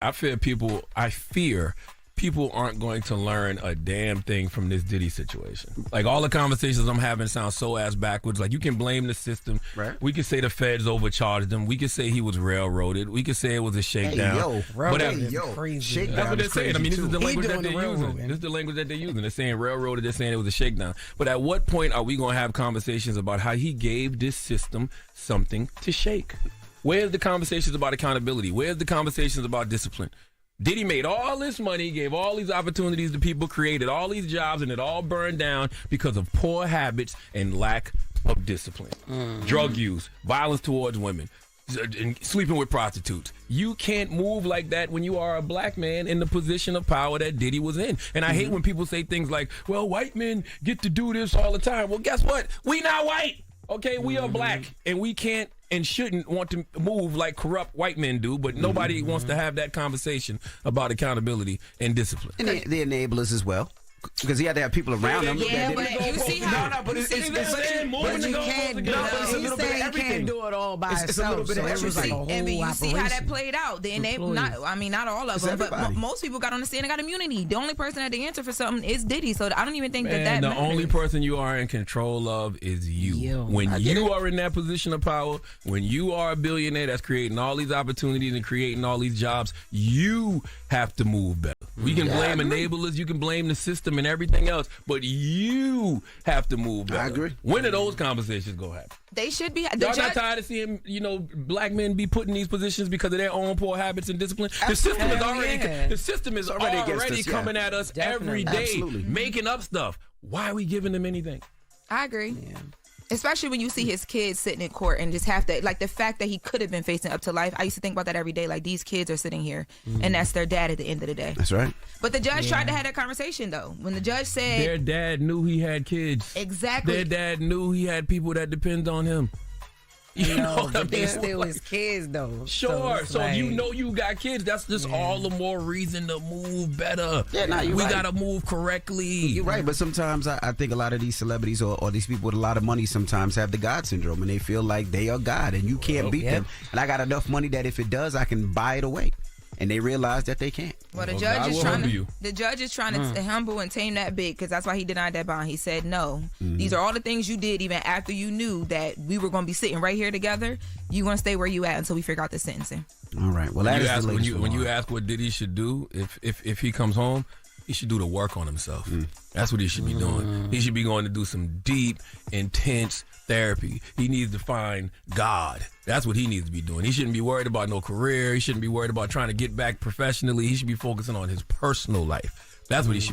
I fear people aren't going to learn a damn thing from this Diddy situation. Like, all the conversations I'm having sound so ass backwards. Like, you can blame the system. Right. We can say the feds overcharged him. We can say he was railroaded. We can say it was a shakedown. Crazy. Shakedown. That's what they're saying. I mean, this is the language that doing they're the using. railroading. This is the language that they're using. They're saying railroaded. They're saying it was a shakedown. But at what point are we going to have conversations about how he gave this system something to shake? Where's the conversations about accountability? Where's the conversations about discipline? Diddy made all this money, gave all these opportunities to people, created all these jobs, and it all burned down because of poor habits and lack of discipline. Drug use, violence towards women, and sleeping with prostitutes. You can't move like that when you are a black man in the position of power that Diddy was in. And I hate when people say things like, well, white men get to do this all the time. Well, guess what? We not white. Okay, we are black, and we can't and shouldn't want to move like corrupt white men do, but nobody wants to have that conversation about accountability and discipline. And the enablers as well. Because he had to have people around him. Yeah, but you see how... No, but it's a little bit of everything. He can't do it all by himself. It's a little bit of everything. And you see how that played out. The not all of them, but most people got on the stand and got immunity. The only person that they answer for something is Diddy. So I don't even think that the matters. only person you are in control of is you. When you are in that position of power, when you are a billionaire that's creating all these opportunities and creating all these jobs, you have to move better. We can blame enablers, you can blame the system and everything else, but you have to move better. I agree. When are those conversations going to happen? They should be. Y'all not tired of seeing, black men be put in these positions because of their own poor habits and discipline? The system is already coming at us every day, making up stuff. Why are we giving them anything? I agree. Yeah. Especially when you see his kids sitting in court and just have to, like, the fact that he could have been facing up to life. I used to think about that every day. Like, these kids are sitting here, and that's their dad at the end of the day. That's right. But the judge tried to have that conversation, though. When the judge said... Their dad knew he had kids. Exactly. Their dad knew he had people that depend on him. You know but they're still his kids, though. Sure. So like, you got kids. That's just all the more reason to move better. Yeah, we got to move correctly. You're right, but sometimes I think a lot of these celebrities or these people with a lot of money sometimes have the God syndrome, and they feel like they are God, and you can't beat them. And I got enough money that if it does, I can buy it away. And they realize that they can't. Well, the judge is trying to humble and tame that big, because that's why he denied that bond. He said, no, these are all the things you did even after you knew that we were going to be sitting right here together. You're going to stay where you at until we figure out the sentencing. All right. Well, when you ask what Diddy should do if he comes home, he should do the work on himself. That's what he should be doing. He should be going to do some deep, intense therapy. He needs to find God. That's what he needs to be doing. He shouldn't be worried about no career. He shouldn't be worried about trying to get back professionally. He should be focusing on his personal life. That's what he should be